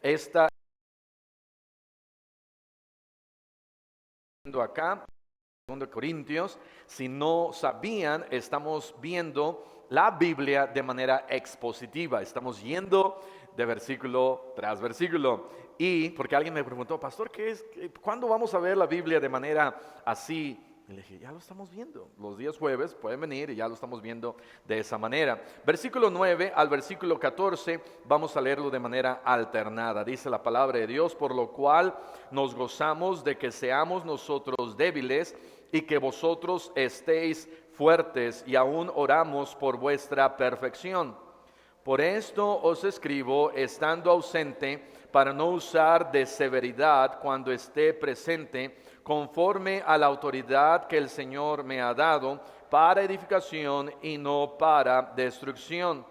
esta acá, 2 Corintios. Si no sabían, estamos viendo la Biblia de manera expositiva. Estamos yendo de versículo tras versículo. Y porque alguien me preguntó, pastor, ¿cuándo vamos a ver la Biblia de manera así? Y le dije, ya lo estamos viendo. Los días jueves pueden venir y ya lo estamos viendo de esa manera. Versículo 9 al versículo 14, vamos a leerlo de manera alternada. Dice la palabra de Dios, por lo cual nos gozamos de que seamos nosotros débiles y que vosotros estéis fuertes, y aún oramos por vuestra perfección. Por esto os escribo, estando ausente, para no usar de severidad cuando esté presente, conforme a la autoridad que el Señor me ha dado, para edificación y no para destrucción.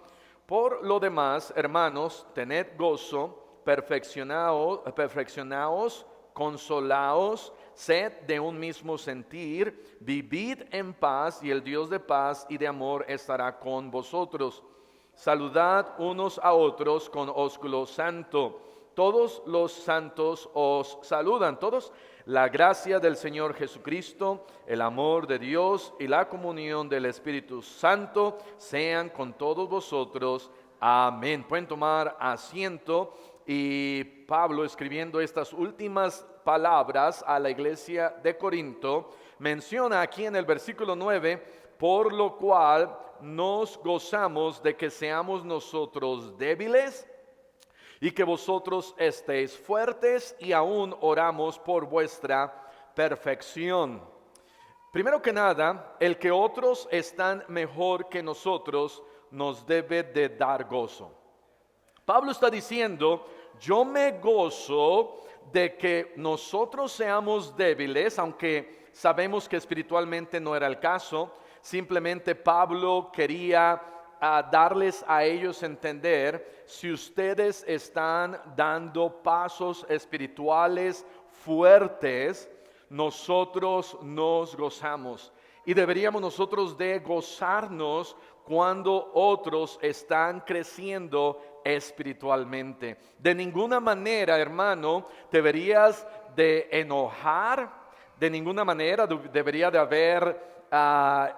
Por lo demás, hermanos, tened gozo, perfeccionaos, consolaos, sed de un mismo sentir, vivid en paz, y el Dios de paz y de amor estará con vosotros. Saludad unos a otros con ósculo santo. Todos los santos os saludan. Todos, la gracia del Señor Jesucristo, el amor de Dios y la comunión del Espíritu Santo sean con todos vosotros. Amén. Pueden tomar asiento. Y Pablo, escribiendo estas últimas palabras a la iglesia de Corinto, menciona aquí en el versículo 9, por lo cual nos gozamos de que seamos nosotros débiles y que vosotros estéis fuertes, y aún oramos por vuestra perfección. Primero que nada, el que otros están mejor que nosotros nos debe de dar gozo. Pablo está diciendo, yo me gozo de que nosotros seamos débiles, aunque sabemos que espiritualmente no era el caso. Simplemente Pablo quería darles a ellos entender, si ustedes están dando pasos espirituales fuertes, nosotros nos gozamos. Y deberíamos nosotros de gozarnos cuando otros están creciendo espiritualmente. De ninguna manera, hermano, deberías de enojar, de ninguna manera debería de haber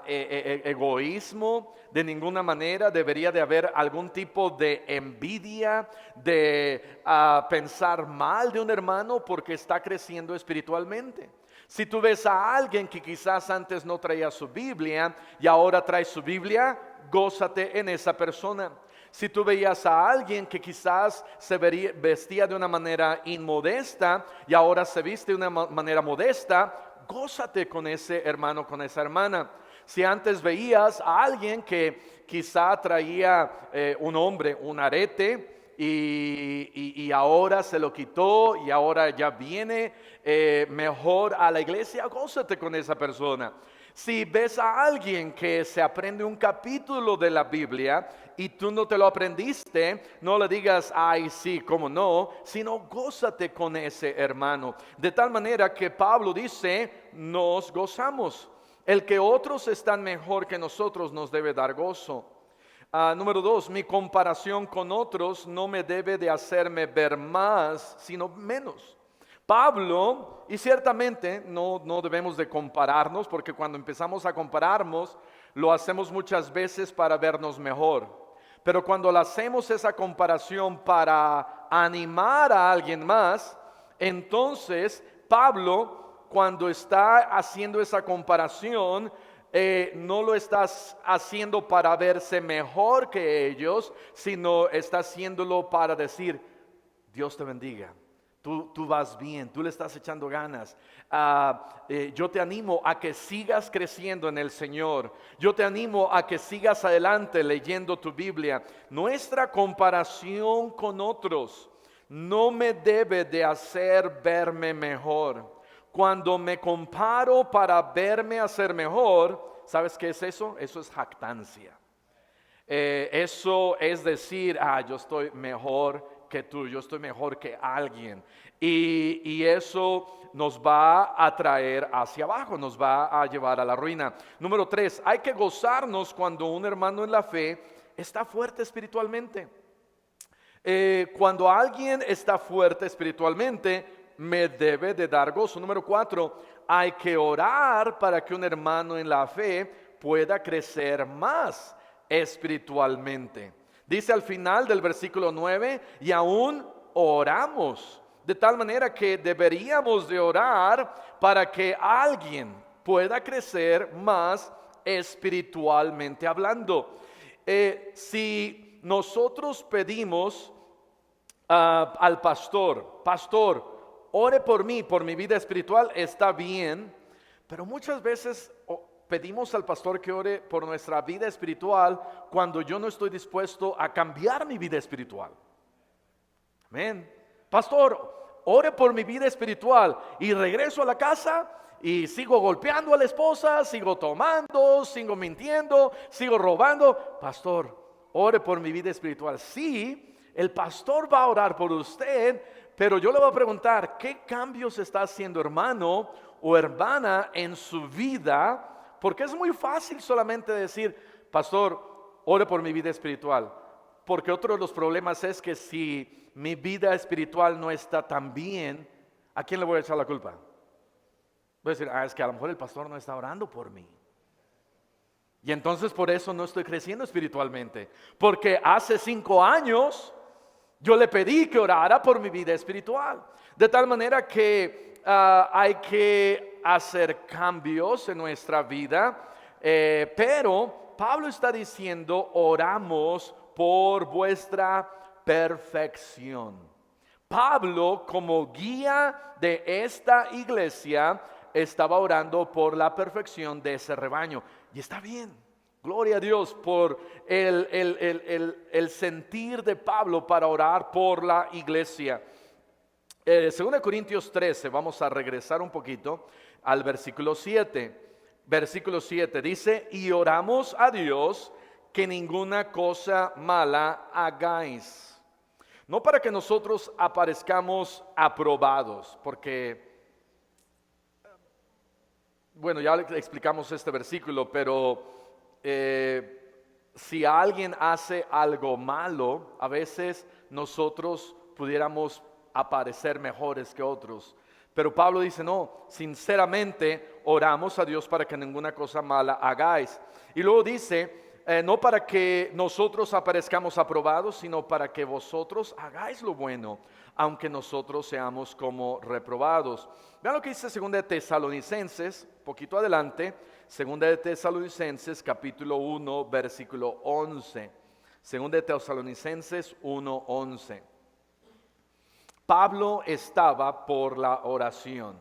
egoísmo, de ninguna manera debería de haber algún tipo de envidia, de pensar mal de un hermano porque está creciendo espiritualmente. Si tú ves a alguien que quizás antes no traía su Biblia y ahora trae su Biblia, gózate en esa persona. Si tú veías a alguien que quizás vestía de una manera inmodesta y ahora se viste de una manera modesta, gózate con ese hermano, con esa hermana. Si antes veías a alguien que quizá traía un hombre, un arete, y ahora se lo quitó y ahora ya viene mejor a la iglesia, gózate con esa persona. Si ves a alguien que se aprende un capítulo de la Biblia y tú no te lo aprendiste, no le digas, ay sí, cómo no, sino gózate con ese hermano. De tal manera que Pablo dice, nos gozamos. El que otros están mejor que nosotros nos debe dar gozo. Número 2, mi comparación con otros no me debe de hacerme ver más, sino menos. Pablo, y ciertamente no debemos de compararnos, porque cuando empezamos a compararnos, lo hacemos muchas veces para vernos mejor. Pero cuando le hacemos esa comparación para animar a alguien más, entonces Pablo, cuando está haciendo esa comparación, no lo estás haciendo para verse mejor que ellos, sino está haciéndolo para decir, Dios te bendiga. Tú vas bien, tú le estás echando ganas. Yo te animo a que sigas creciendo en el Señor. Yo te animo a que sigas adelante leyendo tu Biblia. Nuestra comparación con otros no me debe de hacer verme mejor. Cuando me comparo para verme hacer mejor, ¿sabes qué es eso? Eso es jactancia. Eso es decir, yo estoy mejor que tú, yo estoy mejor que alguien. Y eso nos va a traer hacia abajo, nos va a llevar a la ruina. Número 3, hay que gozarnos cuando un hermano en la fe está fuerte espiritualmente. Cuando alguien está fuerte espiritualmente, me debe de dar gozo. Número 4, hay que orar para que un hermano en la fe pueda crecer más espiritualmente. Dice al final del versículo 9, y aún oramos. De tal manera que deberíamos de orar para que alguien pueda crecer más espiritualmente hablando. Si nosotros pedimos al pastor, ore por mí, por mi vida espiritual, está bien, pero muchas veces pedimos al pastor que ore por nuestra vida espiritual cuando yo no estoy dispuesto a cambiar mi vida espiritual. Amén. Pastor, ore por mi vida espiritual, y regreso a la casa y sigo golpeando a la esposa, sigo tomando, sigo mintiendo, sigo robando. Pastor, ore por mi vida espiritual. Sí, el pastor va a orar por usted, pero yo le voy a preguntar, ¿qué cambios está haciendo, hermano o hermana, en su vida? Porque es muy fácil solamente decir, pastor, ore por mi vida espiritual. Porque otro de los problemas es que si mi vida espiritual no está tan bien, ¿a quién le voy a echar la culpa? Voy a decir, es que a lo mejor el pastor no está orando por mí. Y entonces por eso no estoy creciendo espiritualmente. Porque hace 5 años yo le pedí que orara por mi vida espiritual. De tal manera que hay que hacer cambios en nuestra vida. Pero Pablo está diciendo, oramos por vuestra perfección. Pablo, como guía de esta iglesia, estaba orando por la perfección de ese rebaño. Y está bien, gloria a Dios por el sentir de Pablo para orar por la iglesia. 2 Corintios 13, vamos a regresar un poquito al versículo 7. Versículo 7 dice, y oramos a Dios que ninguna cosa mala hagáis. No para que nosotros aparezcamos aprobados, porque, bueno, ya explicamos este versículo, pero si alguien hace algo malo, a veces nosotros pudiéramos aparecer mejores que otros. Pero Pablo dice, no, sinceramente oramos a Dios para que ninguna cosa mala hagáis. Y luego dice, no para que nosotros aparezcamos aprobados, sino para que vosotros hagáis lo bueno, aunque nosotros seamos como reprobados. Vean lo que dice 2 de Tesalonicenses, poquito adelante, 2 de Tesalonicenses capítulo 1, versículo 11. 2 de Tesalonicenses 1, 11. Pablo estaba por la oración.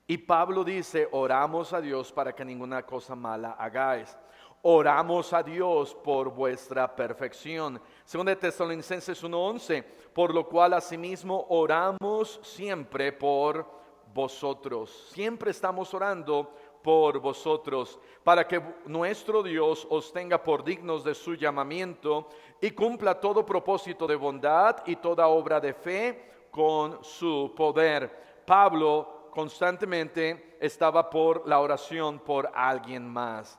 Y Pablo dice, oramos a Dios para que ninguna cosa mala hagáis. Oramos a Dios por vuestra perfección. 2 de Tesalonicenses 1:11, por lo cual asimismo oramos siempre por vosotros. Siempre estamos orando por vosotros, para que nuestro Dios os tenga por dignos de su llamamiento y cumpla todo propósito de bondad y toda obra de fe con su poder. Pablo constantemente estaba por la oración por alguien más.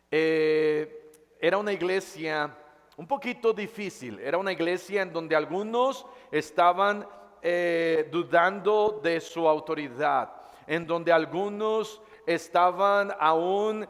Era una iglesia un poquito difícil, era una iglesia en donde algunos estaban dudando de su autoridad, en donde algunos estaban aún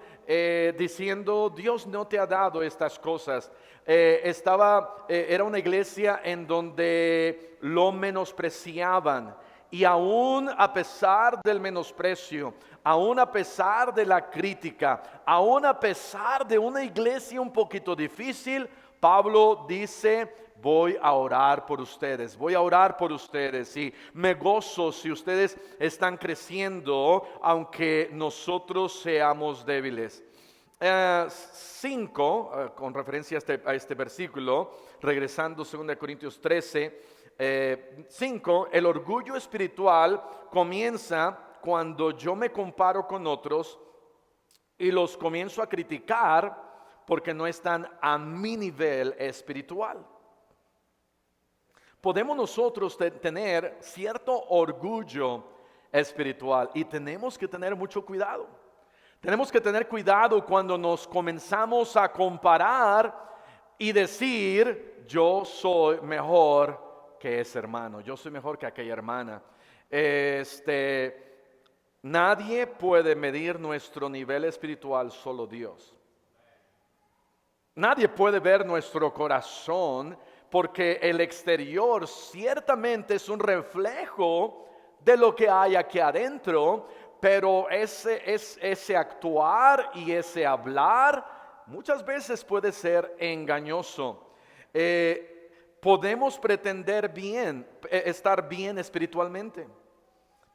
diciendo, Dios no te ha dado estas cosas. Era una iglesia en donde lo menospreciaban. Y aún a pesar del menosprecio, aún a pesar de la crítica, aún a pesar de una iglesia un poquito difícil, Pablo dice, voy a orar por ustedes, voy a orar por ustedes y me gozo si ustedes están creciendo, aunque nosotros seamos débiles. 5, con referencia a este versículo, regresando a 2 Corintios 13, 5, el orgullo espiritual comienza cuando yo me comparo con otros y los comienzo a criticar porque no están a mi nivel espiritual. Podemos nosotros tener cierto orgullo espiritual y tenemos que tener mucho cuidado. Tenemos que tener cuidado cuando nos comenzamos a comparar y decir, yo soy mejor que ese hermano, yo soy mejor que aquella hermana. Nadie puede medir nuestro nivel espiritual, solo Dios. Nadie puede ver nuestro corazón, porque el exterior ciertamente es un reflejo de lo que hay aquí adentro, pero ese actuar y ese hablar muchas veces puede ser engañoso. Podemos pretender estar bien espiritualmente.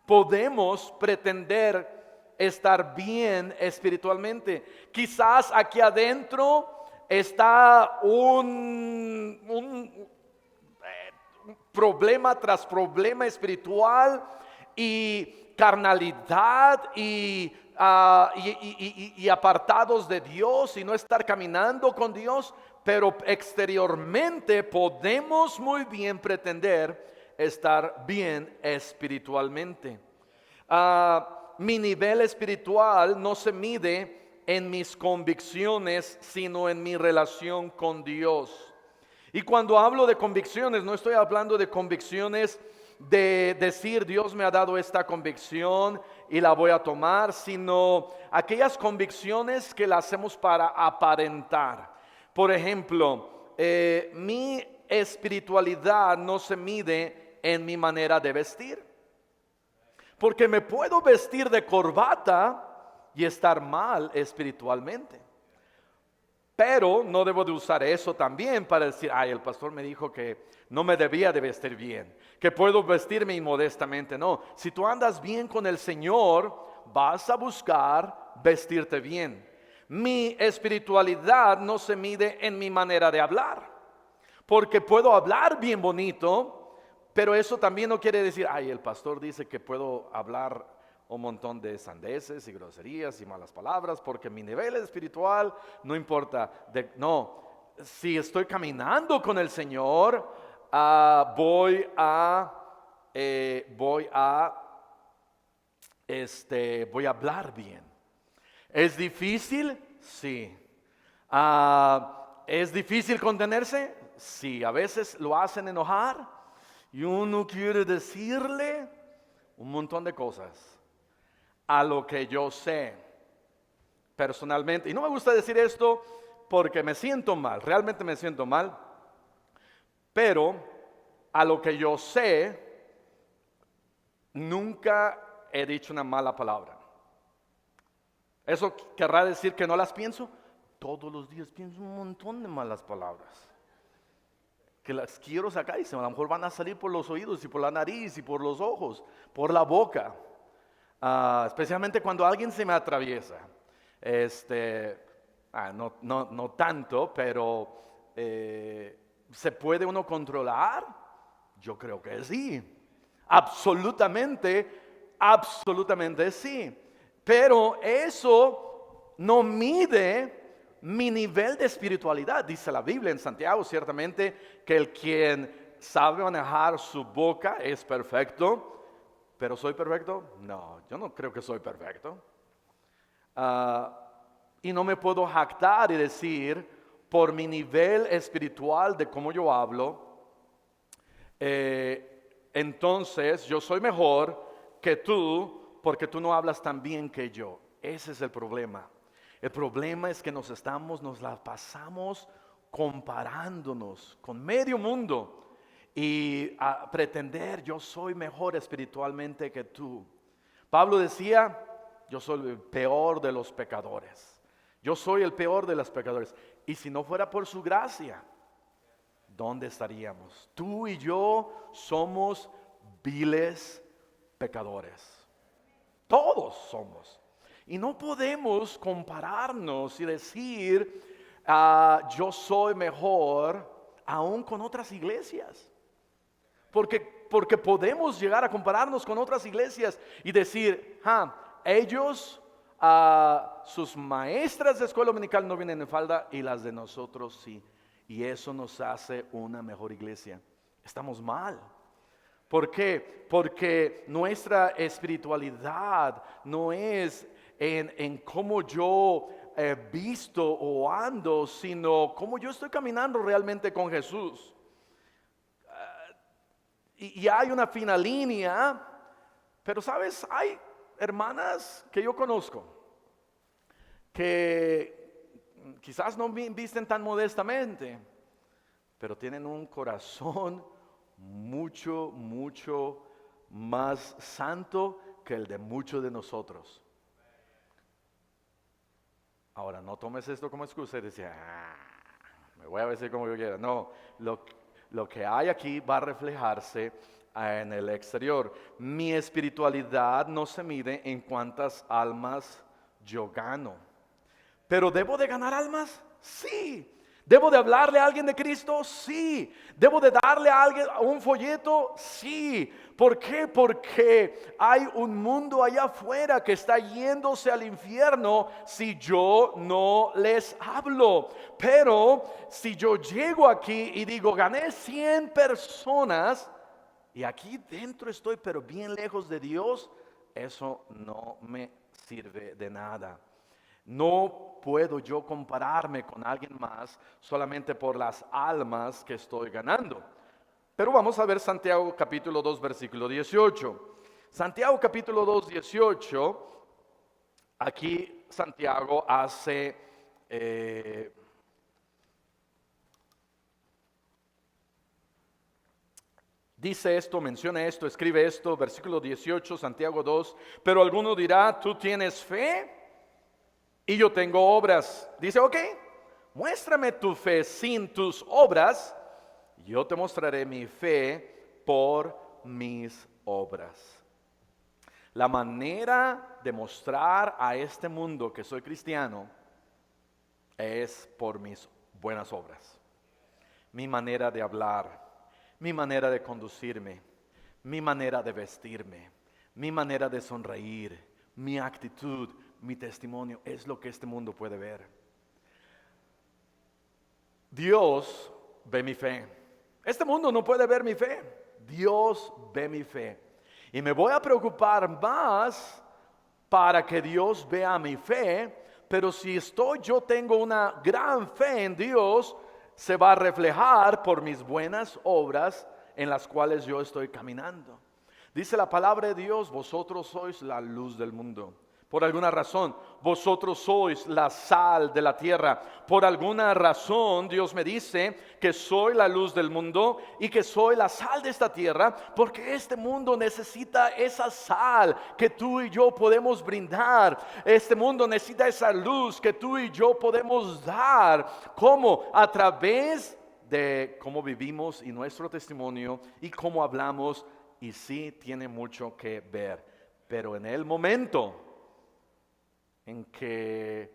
Podemos pretender estar bien espiritualmente. Quizás aquí adentro está un problema tras problema espiritual y carnalidad y apartados de Dios y no estar caminando con Dios, pero exteriormente podemos muy bien pretender estar bien espiritualmente. Mi nivel espiritual no se mide en mis convicciones, sino en mi relación con Dios. Y cuando hablo de convicciones, no estoy hablando de convicciones de decir Dios me ha dado esta convicción y la voy a tomar, sino aquellas convicciones que las hacemos para aparentar. Por ejemplo, mi espiritualidad no se mide en mi manera de vestir, porque me puedo vestir de corbata y estar mal espiritualmente. Pero no debo de usar eso también para decir, ay, el pastor me dijo que no me debía de vestir bien, que puedo vestirme inmodestamente. No, si tú andas bien con el Señor, vas a buscar vestirte bien. Mi espiritualidad no se mide en mi manera de hablar, porque puedo hablar bien bonito, pero eso también no quiere decir, ay, el pastor dice que puedo hablar un montón de sandeces y groserías y malas palabras, porque mi nivel espiritual no importa. No, si estoy caminando con el Señor, voy a hablar bien. ¿Es difícil? Sí. ¿Es difícil contenerse? Sí. A veces lo hacen enojar y uno quiere decirle un montón de cosas. A lo que yo sé personalmente, y no me gusta decir esto porque me siento mal, realmente me siento mal, pero a lo que yo sé, nunca he dicho una mala palabra. ¿Eso querrá decir que no las pienso? Todos los días pienso un montón de malas palabras, que las quiero sacar y a lo mejor van a salir por los oídos y por la nariz y por los ojos, por la boca. Especialmente cuando alguien se me atraviesa. No tanto, pero ¿se puede uno controlar? Yo creo que sí. Absolutamente sí. Pero eso no mide mi nivel de espiritualidad. Dice la Biblia en Santiago, ciertamente, que el quien sabe manejar su boca es perfecto. ¿Pero soy perfecto? No, yo no creo que soy perfecto. Y no me puedo jactar y decir, por mi nivel espiritual de cómo yo hablo, entonces yo soy mejor que tú, porque tú no hablas tan bien que yo. Ese es el problema. El problema es que nos la pasamos comparándonos con medio mundo. Y a pretender yo soy mejor espiritualmente que tú. Pablo decía, yo soy el peor de los pecadores. Yo soy el peor de los pecadores. Y si no fuera por su gracia, ¿dónde estaríamos? Tú y yo somos viles pecadores. Todos somos. Y no podemos compararnos y decir, yo soy mejor aún con otras iglesias. Porque podemos llegar a compararnos con otras iglesias y decir, ellos, sus maestras de escuela dominical no vienen en falda y las de nosotros sí. Y eso nos hace una mejor iglesia. Estamos mal. ¿Por qué? Porque nuestra espiritualidad no es en cómo yo visto o ando, sino cómo yo estoy caminando realmente con Jesús. y hay una fina línea, pero sabes, hay hermanas que yo conozco que quizás no visten tan modestamente, pero tienen un corazón mucho, mucho más santo que el de muchos de nosotros. Ahora, no tomes esto como excusa y decir, me voy a vestir como yo quiera. No, lo que hay aquí va a reflejarse en el exterior. Mi espiritualidad no se mide en cuántas almas yo gano. ¿Pero debo de ganar almas? Sí. ¿Debo de hablarle a alguien de Cristo? Sí. ¿Debo de darle a alguien un folleto? Sí. ¿Por qué? Porque hay un mundo allá afuera que está yéndose al infierno si yo no les hablo. Pero si yo llego aquí y digo, gané 100 personas y aquí dentro estoy pero bien lejos de Dios, eso no me sirve de nada. No puedo yo compararme con alguien más solamente por las almas que estoy ganando. Pero vamos a ver Santiago capítulo 2 versículo 18. Santiago capítulo 2 18, aquí Santiago hace dice esto, menciona esto, escribe esto, versículo 18, Santiago 2, pero alguno dirá, tú tienes fe y yo tengo obras. Dice, ok, muéstrame tu fe sin tus obras, yo te mostraré mi fe por mis obras. La manera de mostrar a este mundo que soy cristiano es por mis buenas obras. Mi manera de hablar, mi manera de conducirme, mi manera de vestirme, mi manera de sonreír, mi actitud, mi testimonio, es lo que este mundo puede ver. Dios ve mi fe. Este mundo no puede ver mi fe. Dios ve mi fe. Y me voy a preocupar más para que Dios vea mi fe, pero si yo tengo una gran fe en Dios, se va a reflejar por mis buenas obras en las cuales yo estoy caminando. Dice la palabra de Dios, vosotros sois la luz del mundo. Por alguna razón, vosotros sois la sal de la tierra. Por alguna razón, Dios me dice que soy la luz del mundo y que soy la sal de esta tierra, porque este mundo necesita esa sal que tú y yo podemos brindar. Este mundo necesita esa luz que tú y yo podemos dar. ¿Cómo? A través de cómo vivimos y nuestro testimonio y cómo hablamos, y sí tiene mucho que ver. Pero en el momento en que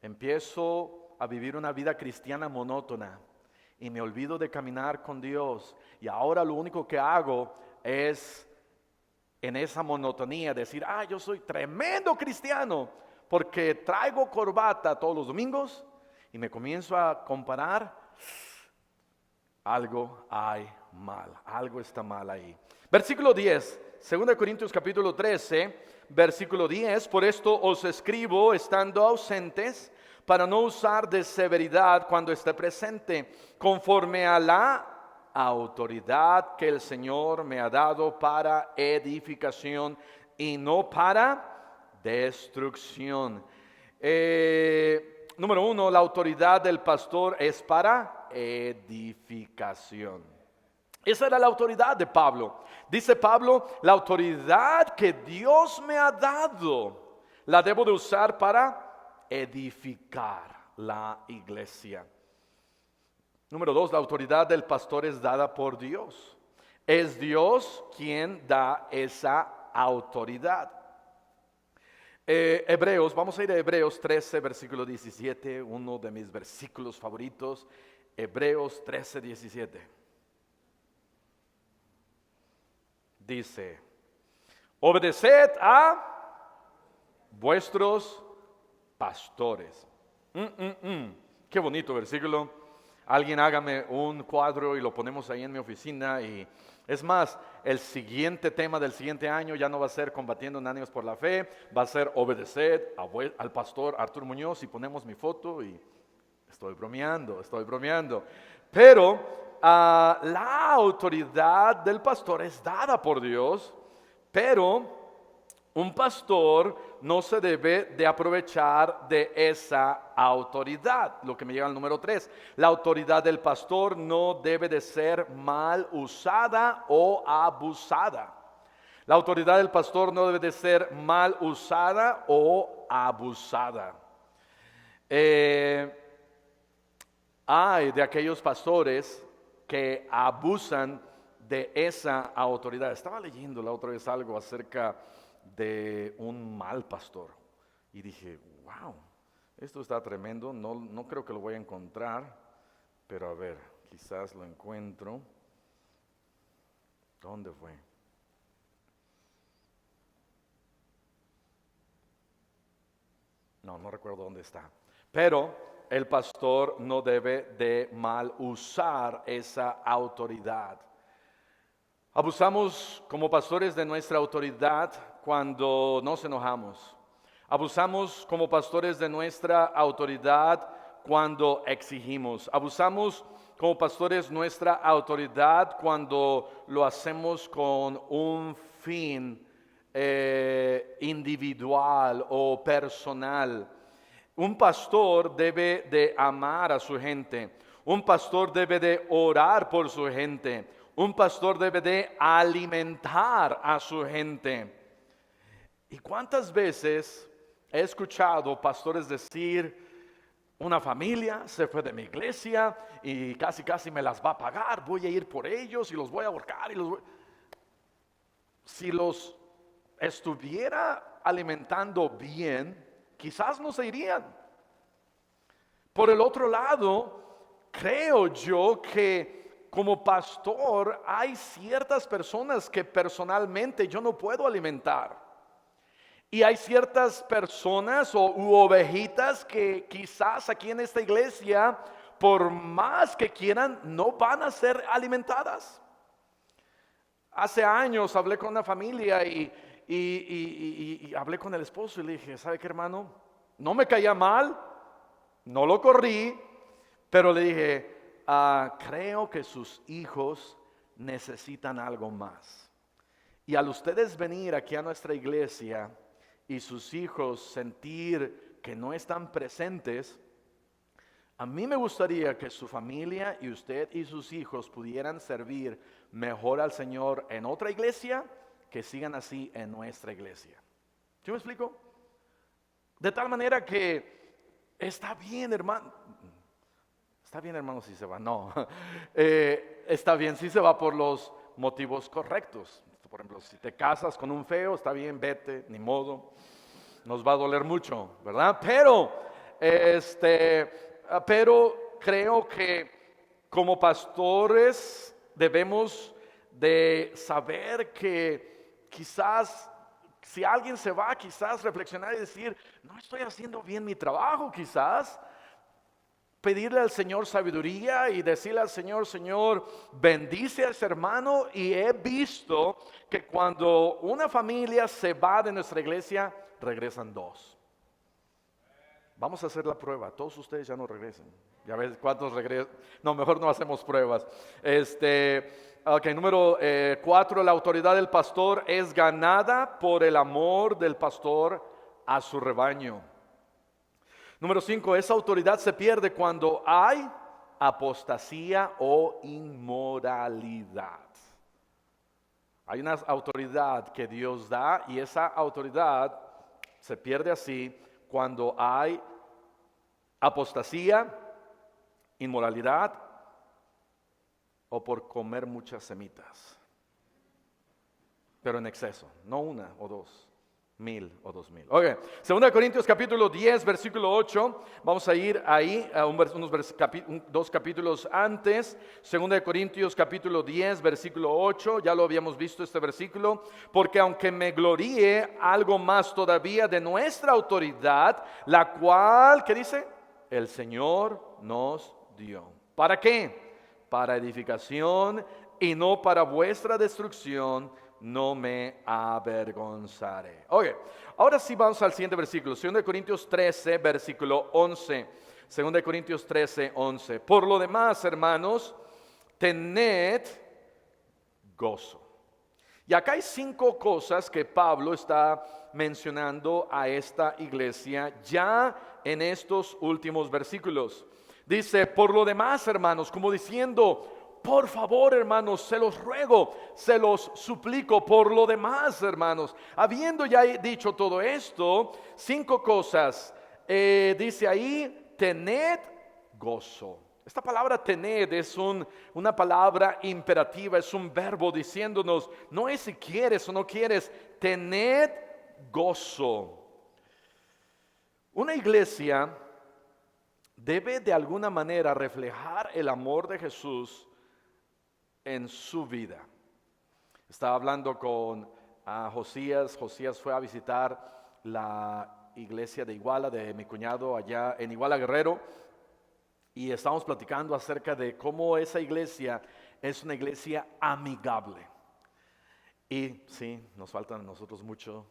empiezo a vivir una vida cristiana monótona y me olvido de caminar con Dios, y ahora lo único que hago es en esa monotonía decir, yo soy tremendo cristiano porque traigo corbata todos los domingos, y me comienzo a comparar, algo hay mal, algo está mal ahí. Versículo 10, 2 Corintios capítulo 13, versículo 10, por esto os escribo estando ausentes, para no usar de severidad cuando esté presente, conforme a la autoridad que el Señor me ha dado para edificación y no para destrucción. Número 1, la autoridad del pastor es para edificación. Esa era la autoridad de Pablo. Dice Pablo, la autoridad que Dios me ha dado, la debo de usar para edificar la iglesia. Número 2, la autoridad del pastor es dada por Dios. Es Dios quien da esa autoridad. Hebreos, vamos a ir a Hebreos 13, versículo 17, uno de mis versículos favoritos. Hebreos 13, 17. Dice, obedeced a vuestros pastores. Qué bonito versículo. Alguien hágame un cuadro y lo ponemos ahí en mi oficina. Y es más, el siguiente tema del siguiente año ya no va a ser combatiendo enemigos por la fe, va a ser obedeced al pastor Arturo Muñoz, y ponemos mi foto. Y estoy bromeando. Pero la autoridad del pastor es dada por Dios, pero un pastor no se debe de aprovechar de esa autoridad. Lo que me lleva al número 3. La autoridad del pastor no debe de ser mal usada o abusada. La autoridad del pastor no debe de ser mal usada o abusada. Hay de aquellos pastores que abusan de esa autoridad. Estaba leyendo la otra vez algo acerca de un mal pastor y dije, wow, esto está tremendo. No creo que lo voy a encontrar, pero a ver, quizás lo encuentro. ¿Dónde fue? No recuerdo dónde está. Pero el pastor no debe de mal usar esa autoridad. Abusamos como pastores de nuestra autoridad cuando nos enojamos. Abusamos como pastores de nuestra autoridad cuando exigimos. Abusamos como pastores nuestra autoridad cuando lo hacemos con un fin individual o personal. Un pastor debe de amar a su gente. Un pastor debe de orar por su gente. Un pastor debe de alimentar a su gente. ¿Y cuántas veces he escuchado pastores decir, una familia se fue de mi iglesia y casi me las va a pagar, voy a ir por ellos y los voy a ahorcar? Si los estuviera alimentando bien, quizás no se irían. Por el otro lado, creo yo que como pastor hay ciertas personas que personalmente yo no puedo alimentar. Y hay ciertas personas u ovejitas que quizás aquí en esta iglesia, por más que quieran, no van a ser alimentadas. Hace años hablé con una familia y hablé con el esposo y le dije, ¿sabe qué, hermano? No me caía mal, no lo corrí, pero le dije, creo que sus hijos necesitan algo más. Y al ustedes venir aquí a nuestra iglesia y sus hijos sentir que no están presentes, a mí me gustaría que su familia y usted y sus hijos pudieran servir mejor al Señor en otra iglesia, que sigan así en nuestra iglesia. ¿Sí me explico? De tal manera que está bien, hermano. Está bien, hermano, si se va. No, está bien si se va por los motivos correctos. Por ejemplo, si te casas con un feo, está bien, vete, ni modo. Nos va a doler mucho, ¿verdad? Pero creo que como pastores debemos de saber que quizás si alguien se va, quizás reflexionar y decir, no estoy haciendo bien mi trabajo, quizás. Pedirle al Señor sabiduría y decirle al Señor, Señor, bendice a ese hermano. Y he visto que cuando una familia se va de nuestra iglesia, regresan dos. Vamos a hacer la prueba. Todos ustedes ya no regresan. Ya ves cuántos regresan. No, mejor no hacemos pruebas. Número 4, la autoridad del pastor es ganada por el amor del pastor a su rebaño. Número 5, esa autoridad se pierde cuando hay apostasía o inmoralidad. Hay una autoridad que Dios da y esa autoridad se pierde así cuando hay apostasía, inmoralidad o por comer muchas semitas. Pero en exceso, no una o dos. 1000 o 2000. Ok, 2 Corintios capítulo 10, versículo 8. Vamos a ir ahí a dos capítulos antes. 2 Corintios capítulo 10, versículo 8. Ya lo habíamos visto este versículo. Porque aunque me gloríe algo más todavía de nuestra autoridad, la cual, ¿qué dice? El Señor nos dio. ¿Para qué? Para edificación y no para vuestra destrucción. No me avergonzaré. Ok, ahora sí vamos al siguiente versículo. 2 Corintios 13, versículo 11. 2 Corintios 13, 11. Por lo demás, hermanos, tened gozo. Y acá hay 5 cosas que Pablo está mencionando a esta iglesia ya en estos últimos versículos. Dice, por lo demás, hermanos, como diciendo, por favor, hermanos, se los ruego, se los suplico, por lo demás, hermanos. Habiendo ya dicho todo esto, 5 cosas, dice ahí, tened gozo. Esta palabra tened es una palabra imperativa, es un verbo diciéndonos, no es si quieres o no quieres, tened gozo. Una iglesia debe de alguna manera reflejar el amor de Jesús en su vida. Estaba hablando con Josías fue a visitar la iglesia de Iguala, de mi cuñado allá en Iguala Guerrero. Y estamos platicando acerca de cómo esa iglesia es una iglesia amigable. Y sí, nos falta a nosotros mucho,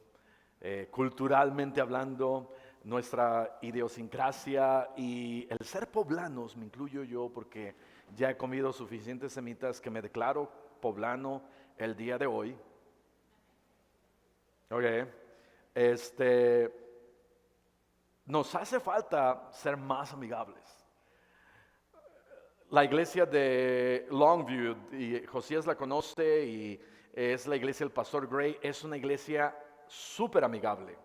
culturalmente hablando, nuestra idiosincrasia y el ser poblanos, me incluyo yo porque ya he comido suficientes semitas que me declaro poblano el día de hoy. Ok, nos hace falta ser más amigables. La iglesia de Longview, y Josías la conoce y es la iglesia del pastor Gray, es una iglesia súper amigable.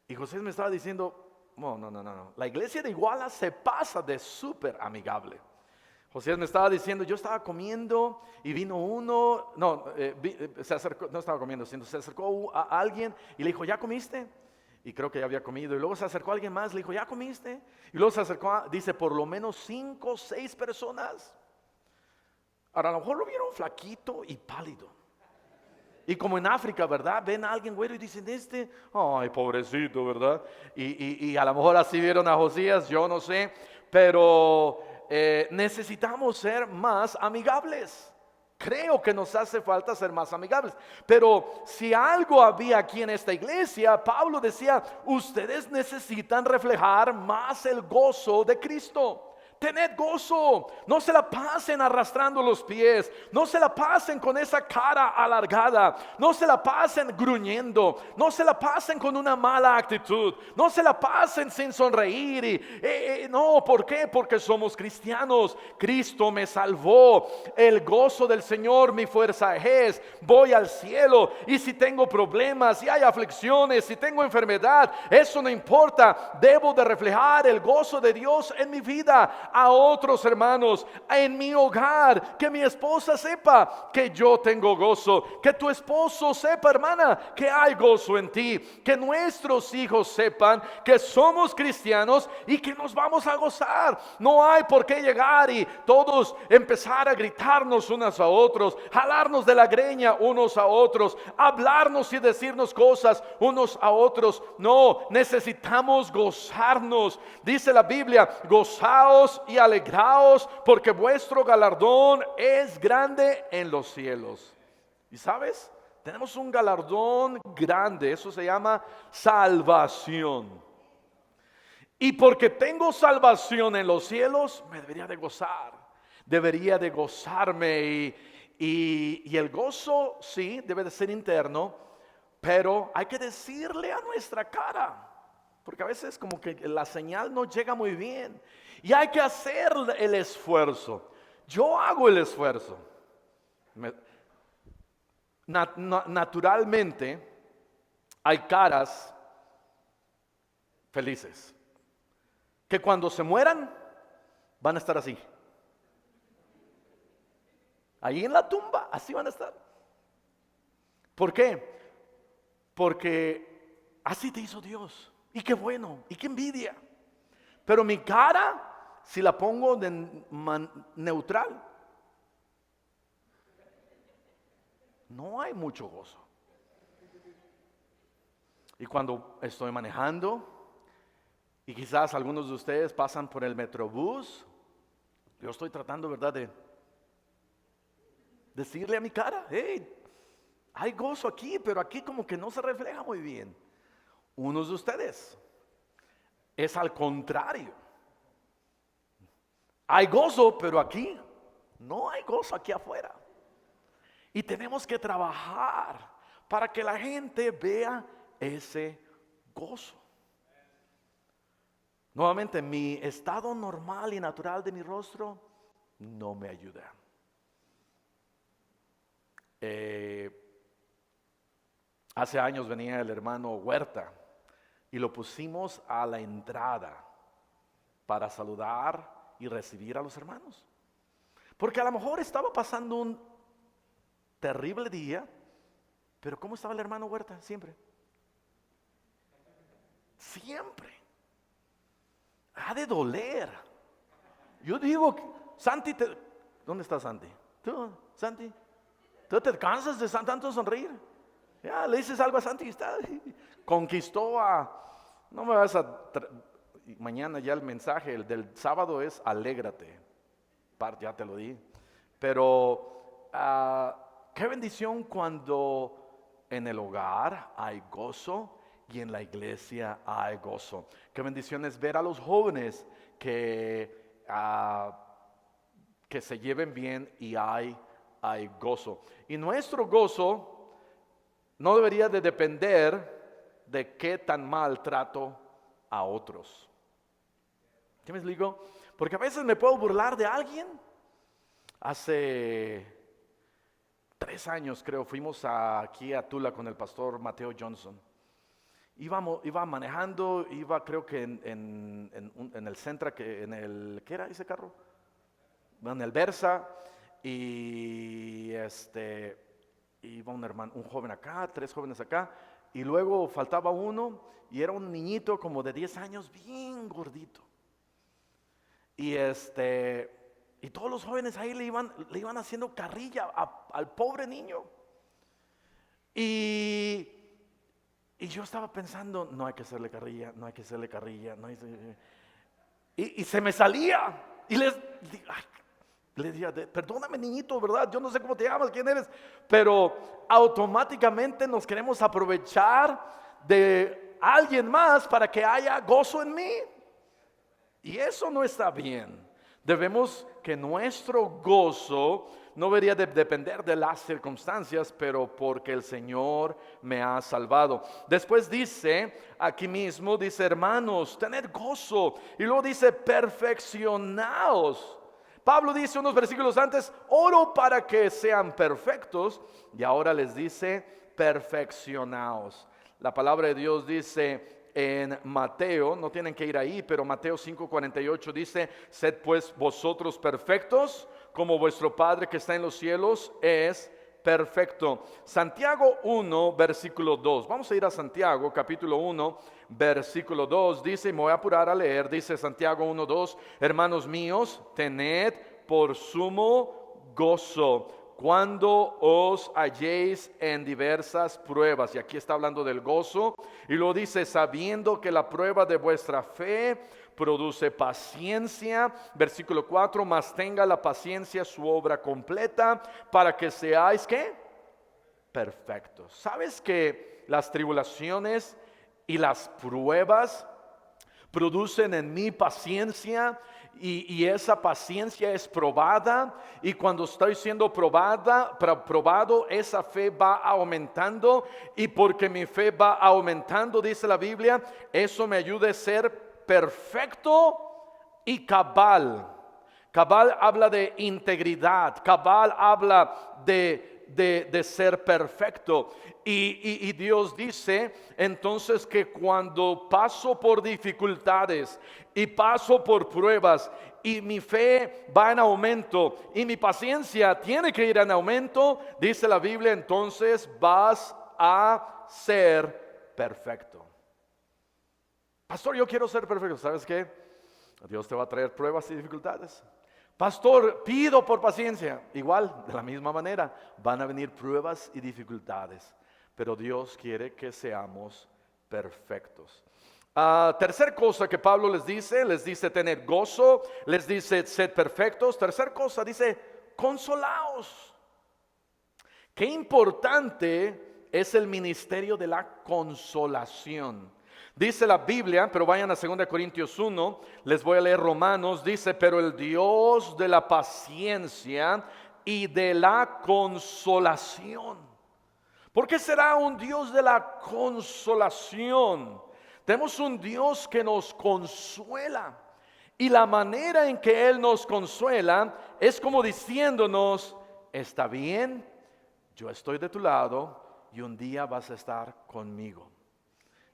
Y Josías me estaba diciendo, no, la iglesia de Iguala se pasa de súper amigable. Josías me estaba diciendo, yo estaba comiendo y vino uno, se acercó, no estaba comiendo, sino se acercó a alguien y le dijo, ¿ya comiste? Y creo que ya había comido. Y luego se acercó a alguien más, le dijo, ¿ya comiste? Y luego se acercó, dice, por lo menos 5 o 6 personas. Ahora, a lo mejor lo vieron flaquito y pálido. Y como en África, ¿verdad? Ven a alguien güero y dicen, ay, pobrecito, ¿verdad? Y a lo mejor así vieron a Josías, yo no sé. Pero necesitamos ser más amigables. Creo que nos hace falta ser más amigables. Pero si algo había aquí en esta iglesia, Pablo decía, ustedes necesitan reflejar más el gozo de Cristo. Tened gozo, no se la pasen arrastrando los pies, no se la pasen con esa cara alargada, no se la pasen gruñendo, no se la pasen con una mala actitud, no se la pasen sin sonreír. No, ¿por qué? Porque somos cristianos, Cristo me salvó, el gozo del Señor mi fuerza es, voy al cielo y si tengo problemas, si hay aflicciones, si tengo enfermedad, eso no importa, debo de reflejar el gozo de Dios en mi vida. A otros hermanos, en mi hogar, que mi esposa sepa que yo tengo gozo, que tu esposo sepa, hermana, que hay gozo en ti, que nuestros hijos sepan que somos cristianos y que nos vamos a gozar. No hay por qué llegar y todos empezar a gritarnos unos a otros, jalarnos de la greña unos a otros, hablarnos y decirnos cosas unos a otros. No, necesitamos gozarnos. Dice la Biblia, gozaos y alegraos porque vuestro galardón es grande en los cielos. ¿Y sabes? Tenemos un galardón grande, eso se llama salvación. Y porque tengo salvación en los cielos, me debería de gozar, debería de gozarme. Y el gozo, sí, debe de ser interno, pero hay que decirle a nuestra cara. Porque a veces como que la señal no llega muy bien. Y hay que hacer el esfuerzo. Yo hago el esfuerzo. Naturalmente hay caras felices. Que cuando se mueran van a estar así. Ahí en la tumba, así van a estar. ¿Por qué? Porque así te hizo Dios. Y qué bueno, y qué envidia. Pero mi cara, si la pongo de neutral, no hay mucho gozo. Y cuando estoy manejando, y quizás algunos de ustedes pasan por el Metrobús, yo estoy tratando, ¿verdad?, de decirle a mi cara, hey, hay gozo aquí, pero aquí como que no se refleja muy bien. Unos de ustedes es al contrario. Hay gozo, pero aquí No hay gozo aquí afuera. Y tenemos que trabajar para que la gente vea ese gozo. Nuevamente, mi estado normal y natural de mi rostro no me ayuda. Hace años venía el hermano Huerta y lo pusimos a la entrada para saludar y recibir a los hermanos. Porque a lo mejor estaba pasando un terrible día, pero ¿cómo estaba el hermano Huerta? Siempre. Ha de doler. Yo digo, Santi, ¿dónde está Santi? ¿Tú, Santi? ¿Tú te cansas de tanto sonreír? Ya, le dices algo a Santi y está. Conquistó no me vas mañana ya el mensaje, el del sábado es alégrate. Ya te lo di. Pero qué bendición cuando en el hogar hay gozo y en la iglesia hay gozo. Qué bendición es ver a los jóvenes que se lleven bien y hay gozo. Y nuestro gozo no debería de depender de qué tan mal trato a otros. ¿Qué me explico? Porque a veces me puedo burlar de alguien. Hace 3 años creo fuimos aquí a Tula con el pastor Mateo Johnson. Iba manejando, creo que en el Centra, ¿qué era ese carro? En el Versa, y iba un joven acá, 3 jóvenes acá, y luego faltaba uno, y era un niñito como de 10 años, bien gordito. Y todos los jóvenes ahí le iban haciendo carrilla al pobre niño. Y yo estaba pensando, no hay que hacerle carrilla. Y se me salía. Y les decía, perdóname niñito, ¿verdad? Yo no sé cómo te llamas, quién eres. Pero automáticamente nos queremos aprovechar de alguien más para que haya gozo en mí. Y eso no está bien. Debemos que nuestro gozo no debería de depender de las circunstancias, pero porque el Señor me ha salvado. Después dice, aquí mismo, dice, hermanos, tened gozo. Y luego dice, perfeccionaos. Pablo dice unos versículos antes, oro para que sean perfectos. Y ahora les dice, perfeccionaos. La palabra de Dios dice en Mateo, no tienen que ir ahí, pero Mateo 5:48 dice, sed pues vosotros perfectos, como vuestro Padre que está en los cielos es perfecto. Santiago 1, versículo 2. Vamos a ir a Santiago, capítulo 1, versículo 2. Dice, y me voy a apurar a leer, dice Santiago 1, 2. Hermanos míos, tened por sumo gozo cuando os halléis en diversas pruebas. Y aquí está hablando del gozo. Y lo dice, sabiendo que la prueba de vuestra fe produce paciencia. Versículo 4, mas tenga la paciencia su obra completa, para que seáis, ¿qué? Perfectos. ¿Sabes que las tribulaciones y las pruebas producen en mí paciencia? Y esa paciencia es probada, y cuando estoy siendo probado, esa fe va aumentando, y porque mi fe va aumentando, dice la Biblia, eso me ayuda a ser perfecto y cabal. Cabal habla de integridad, cabal habla de ser perfecto. Y Dios dice entonces que cuando paso por dificultades y paso por pruebas y mi fe va en aumento y mi paciencia tiene que ir en aumento, dice la Biblia, entonces vas a ser perfecto. Pastor, yo quiero ser perfecto. ¿Sabes qué? Dios te va a traer pruebas y dificultades. Pastor, pido por paciencia. Igual, de la misma manera, van a venir pruebas y dificultades, pero Dios quiere que seamos perfectos. Tercer cosa que Pablo les dice tener gozo, les dice sed perfectos. Tercer cosa, dice consolaos. Qué importante es el ministerio de la consolación. Dice la Biblia, pero vayan a 2 Corintios 1, les voy a leer Romanos, dice, pero el Dios de la paciencia y de la consolación. ¿Por qué será un Dios de la consolación? Tenemos un Dios que nos consuela. Y la manera en que Él nos consuela es como diciéndonos, está bien, yo estoy de tu lado y un día vas a estar conmigo.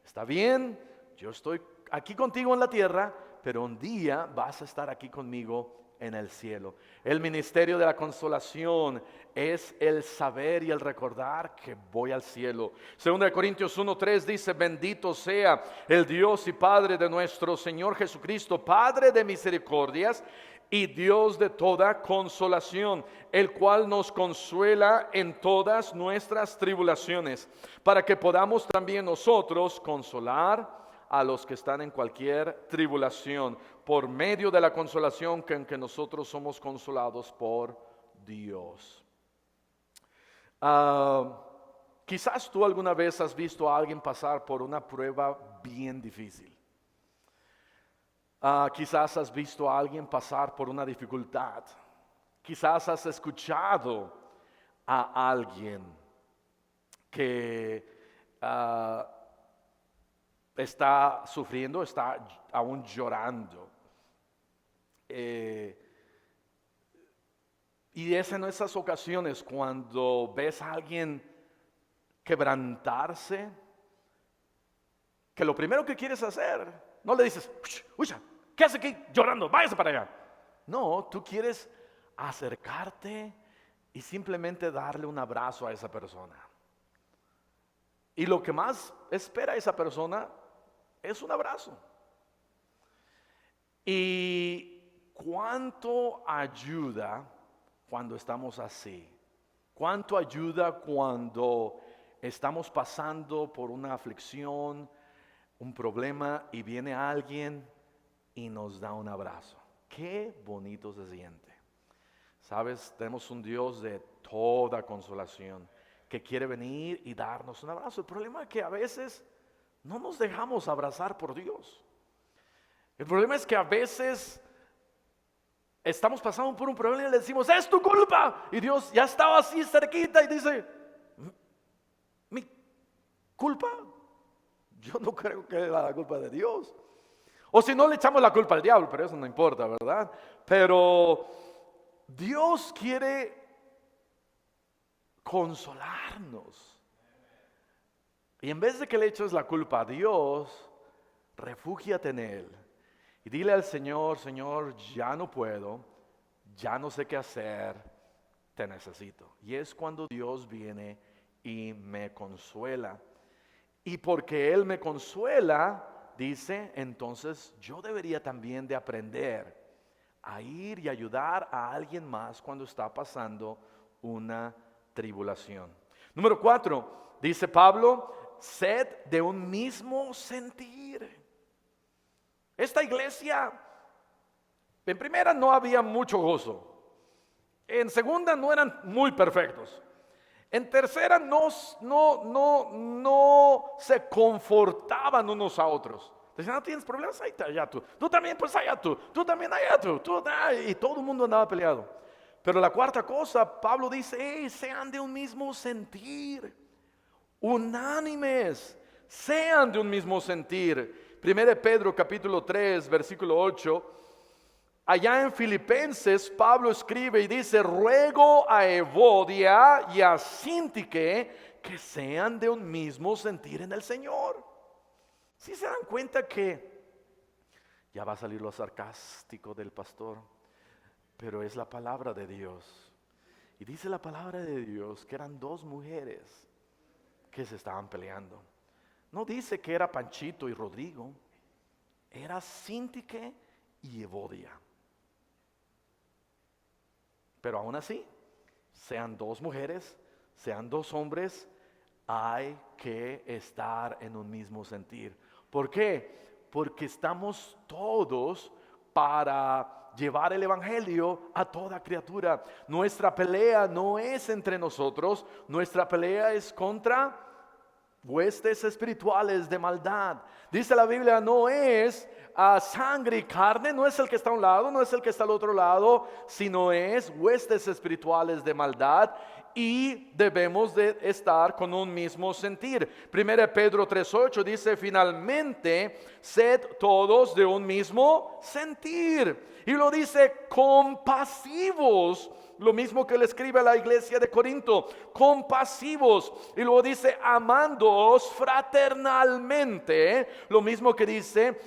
Está bien, yo estoy aquí contigo en la tierra, pero un día vas a estar aquí conmigo en el cielo. El ministerio de la consolación es el saber y el recordar que voy al cielo. 2 Corintios 1:3 dice, bendito sea el Dios y Padre de nuestro Señor Jesucristo, Padre de misericordias y Dios de toda consolación, el cual nos consuela en todas nuestras tribulaciones, para que podamos también nosotros consolar a los que están en cualquier tribulación, por medio de la consolación en que nosotros somos consolados por Dios. Quizás tú alguna vez has visto a alguien pasar por una prueba bien difícil. Quizás has visto a alguien pasar por una dificultad. Quizás has escuchado a alguien que está sufriendo, está aún llorando. Y es en esas ocasiones cuando ves a alguien quebrantarse, que lo primero que quieres hacer, no le dices, uy, ¿qué hace aquí llorando? Váyase para allá. No, tú quieres acercarte y simplemente darle un abrazo a esa persona. Y lo que más espera esa persona es un abrazo. Y cuánto ayuda cuando estamos así. Cuánto ayuda cuando estamos pasando por una aflicción, un problema y viene alguien y nos da un abrazo. Qué bonito se siente. Sabes, tenemos un Dios de toda consolación que quiere venir y darnos un abrazo. El problema es que a veces no nos dejamos abrazar por Dios. El problema es que a veces estamos pasando por un problema y le decimos, es tu culpa. Y Dios ya estaba así cerquita y dice, ¿mi culpa? Yo no creo que era la culpa de Dios. O si no, le echamos la culpa al diablo, pero eso no importa, ¿verdad? Pero Dios quiere consolarnos. Y en vez de que le eches la culpa a Dios, refúgiate en Él. Y dile al Señor, Señor, ya no puedo, ya no sé qué hacer, te necesito. Y es cuando Dios viene y me consuela. Y porque Él me consuela, dice, entonces yo debería también de aprender a ir y ayudar a alguien más cuando está pasando una tribulación. Número 4, dice Pablo, sed de un mismo sentir. Esta iglesia, en primera no había mucho gozo, en segunda no eran muy perfectos, en tercera no se confortaban unos a otros. Decían, no tienes problemas, ahí está, allá tú también, pues allá tú también allá y todo el mundo andaba peleado. Pero la cuarta cosa, Pablo dice, sean de un mismo sentir, unánimes, sean de un mismo sentir. 1 Pedro capítulo 3 versículo 8, allá en Filipenses Pablo escribe y dice, ruego a Evodia y a Síntique que sean de un mismo sentir en el Señor. ¿Sí se dan cuenta que ya va a salir lo sarcástico del pastor? Pero es la palabra de Dios. Y dice la palabra de Dios que eran dos mujeres que se estaban peleando. No dice que era Panchito y Rodrigo, era Síntique y Evodia. Pero aún así, sean dos mujeres, sean dos hombres, hay que estar en un mismo sentir. ¿Por qué? Porque estamos todos para llevar el evangelio a toda criatura. Nuestra pelea no es entre nosotros, nuestra pelea es contra huestes espirituales de maldad. Dice la Biblia, no es sangre y carne, no es el que está a un lado, no es el que está al otro lado, sino es huestes espirituales de maldad, y debemos de estar con un mismo sentir. 1 Pedro 3:8 dice, finalmente, sed todos de un mismo sentir. Y lo dice, compasivos. Lo mismo que le escribe a la iglesia de Corinto, compasivos. Y luego dice, amándoos fraternalmente. Lo mismo que dice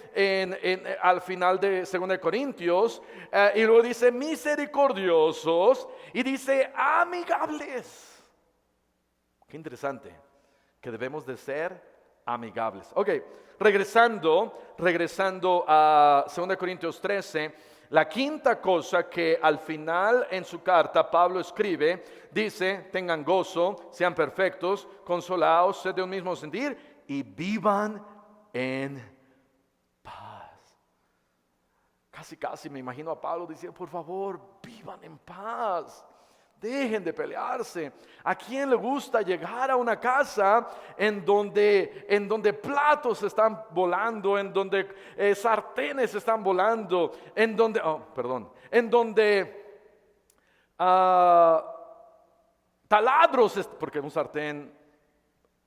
al final de 2 Corintios. Y luego dice, misericordiosos. Y dice, amigables. Qué interesante, que debemos de ser amigables. Ok, regresando a 2 Corintios 13. La quinta cosa que al final en su carta Pablo escribe, dice, tengan gozo, sean perfectos, consolados, sed de un mismo sentir y vivan en paz. Casi me imagino a Pablo diciendo, por favor, vivan en paz. Dejen de pelearse. ¿A quién le gusta llegar a una casa en donde platos están volando, en donde sartenes están volando, en donde taladros, porque un sartén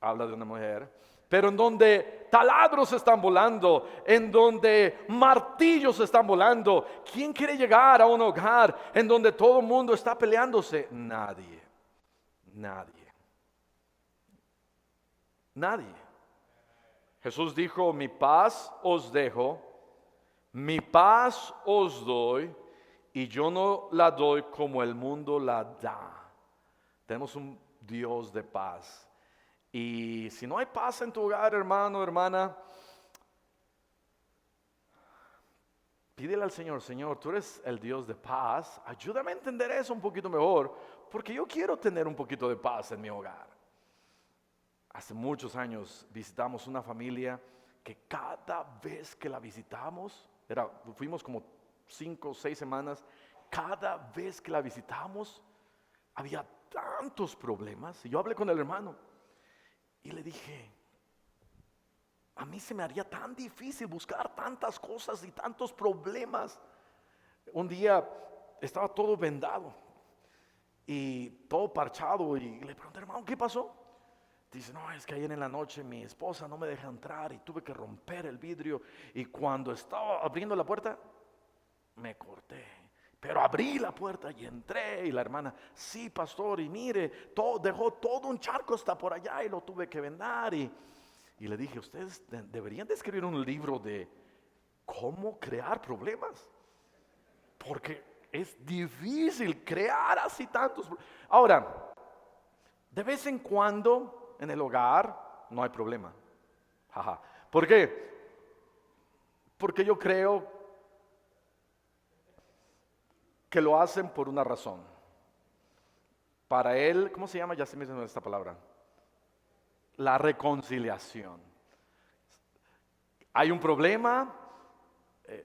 habla de una mujer, pero en donde taladros están volando, en donde martillos están volando? ¿Quién quiere llegar a un hogar en donde todo el mundo está peleándose? Nadie. Jesús dijo, mi paz os dejo, mi paz os doy, y yo no la doy como el mundo la da. Tenemos un Dios de paz. Y si no hay paz en tu hogar, hermano, hermana, pídele al Señor, Señor, tú eres el Dios de paz, ayúdame a entender eso un poquito mejor, porque yo quiero tener un poquito de paz en mi hogar. Hace muchos años visitamos una familia que cada vez que la visitamos, fuimos como 5 o 6 semanas, cada vez que la visitamos había tantos problemas. Y yo hablé con el hermano y le dije, a mí se me haría tan difícil buscar tantas cosas y tantos problemas. Un día estaba todo vendado y todo parchado, y le pregunté, hermano, ¿qué pasó? Dice, no, es que ayer en la noche mi esposa no me deja entrar y tuve que romper el vidrio, y cuando estaba abriendo la puerta me corté, pero abrí la puerta y entré. Y la hermana, sí, pastor, y mire, dejó todo un charco hasta por allá y lo tuve que vendar. Y le dije, ustedes deberían de escribir un libro de cómo crear problemas, porque es difícil crear así tantos. Ahora, de vez en cuando en el hogar no hay problema. ¿Por qué? Porque yo creo que lo hacen por una razón. Para él, ¿cómo se llama? Ya se me hizo esta palabra. La reconciliación. Hay un problema,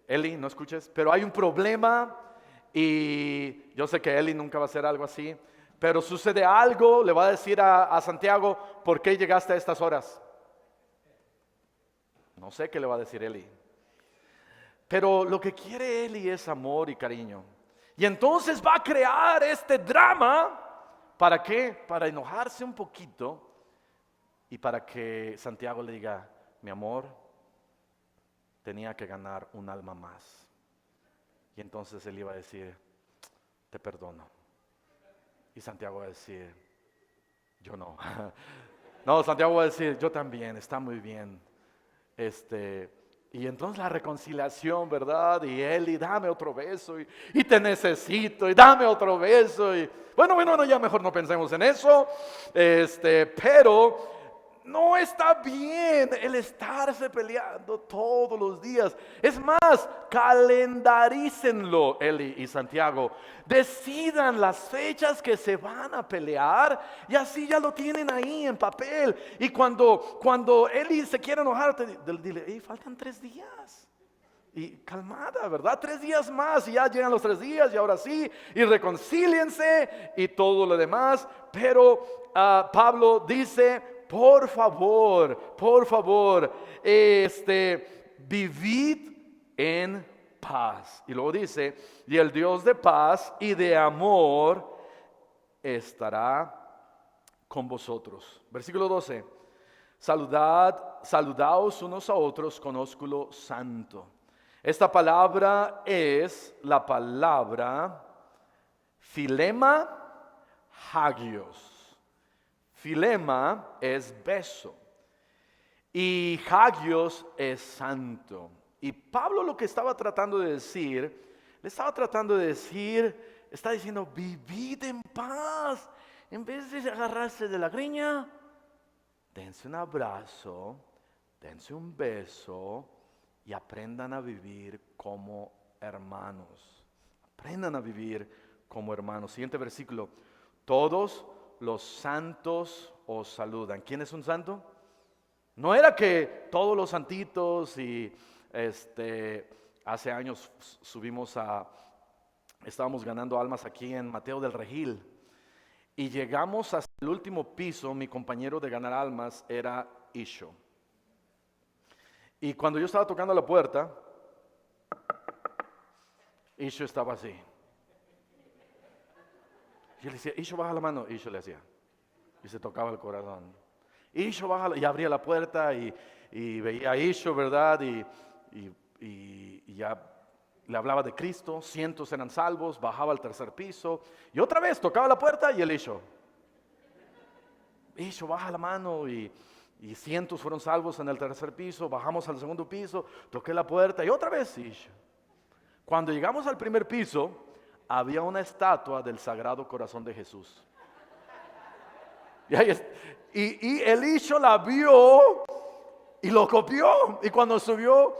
Eli, no escuches, pero hay un problema, y yo sé que Eli nunca va a hacer algo así, pero sucede algo, le va a decir a Santiago, ¿por qué llegaste a estas horas? No sé qué le va a decir Eli. Pero lo que quiere Eli es amor y cariño. Y entonces va a crear este drama. ¿Para qué? Para enojarse un poquito y para que Santiago le diga, mi amor, tenía que ganar un alma más. Y entonces él iba a decir, te perdono. Y Santiago va a decir, yo no. No, Santiago va a decir, yo también, está muy bien. Y entonces la reconciliación, ¿verdad? Y él, y dame otro beso, y te necesito, y dame otro beso. Y bueno, ya mejor no pensemos en eso. Pero no está bien el estarse peleando todos los días. Es más, calendarícenlo, Eli y Santiago. Decidan las fechas que se van a pelear, y así ya lo tienen ahí en papel. Y cuando Eli se quiere enojar, dile, hey, faltan 3 días. Y calmada, ¿verdad? 3 días más, y ya llegan los 3 días, y ahora sí, y reconcíliense y todo lo demás. Pero Pablo dice, por favor, vivid en paz. Y luego dice, y el Dios de paz y de amor estará con vosotros. Versículo 12. Saludaos unos a otros con ósculo santo. Esta palabra es la palabra Filema Hagios. Filema es beso y hagios es santo. Y Pablo lo que estaba tratando de decir, está diciendo, vivid en paz. En vez de agarrarse de la greña, dense un abrazo, dense un beso y aprendan a vivir como hermanos. Aprendan a vivir como hermanos. Siguiente versículo. Todos los santos os saludan. ¿Quién es un santo? No era que todos los santitos y hace años estábamos ganando almas aquí en Mateo del Regil y llegamos hasta el último piso. Mi compañero de ganar almas era Isho. Y cuando yo estaba tocando la puerta, Isho estaba así. Yo le decía, Isho, baja la mano. Isho le hacía. Y se tocaba el corazón. Isho, baja, y abría la puerta y veía a Isho, ¿verdad? Y ya le hablaba de Cristo. Cientos eran salvos. Bajaba al tercer piso. Y otra vez tocaba la puerta y el Isho, baja la mano. Y cientos fueron salvos en el tercer piso. Bajamos al segundo piso. Toqué la puerta y otra vez Isho. Cuando llegamos al primer piso, había una estatua del Sagrado Corazón de Jesús. Y el Isho la vio y lo copió. Y cuando subió,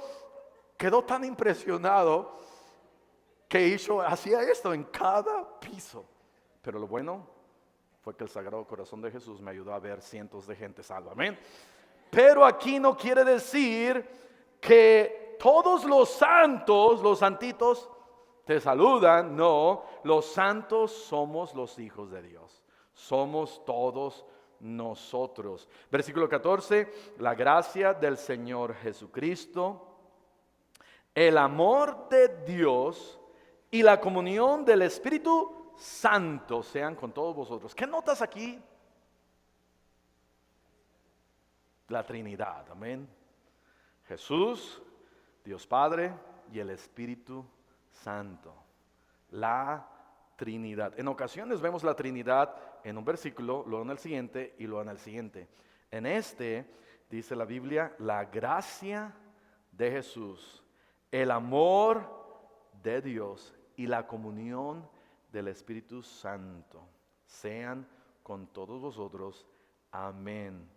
quedó tan impresionado que Isho hacía esto en cada piso. Pero lo bueno fue que el Sagrado Corazón de Jesús me ayudó a ver cientos de gente salva. Amén. Pero aquí no quiere decir que todos los santos, los santitos, te saludan. No, los santos somos los hijos de Dios. Somos todos nosotros. Versículo 14, la gracia del Señor Jesucristo, el amor de Dios y la comunión del Espíritu Santo sean con todos vosotros. ¿Qué notas aquí? La Trinidad, amén. Jesús, Dios Padre y el Espíritu Santo. La Trinidad. En ocasiones vemos la Trinidad en un versículo, luego en el siguiente y luego en el siguiente. En dice la Biblia, la gracia de Jesús, el amor de Dios y la comunión del Espíritu Santo sean con todos vosotros. Amén.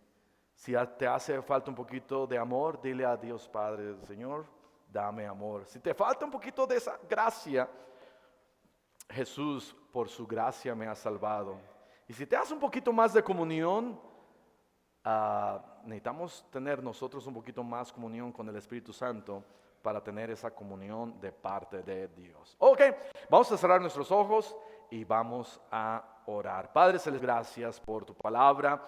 Si te hace falta un poquito de amor, dile a Dios Padre, Señor, dame amor. Si te falta un poquito de esa gracia, Jesús, por su gracia me ha salvado. Y si te hace un poquito más de comunión, necesitamos tener nosotros un poquito más comunión con el Espíritu Santo para tener esa comunión de parte de Dios. Ok, vamos a cerrar nuestros ojos y vamos a orar. Padre Celestial, gracias por tu palabra,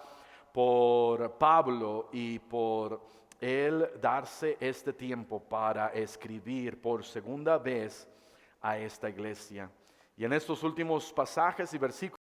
por Pablo y por él darse este tiempo para escribir por segunda vez a esta iglesia. Y en estos últimos pasajes y versículos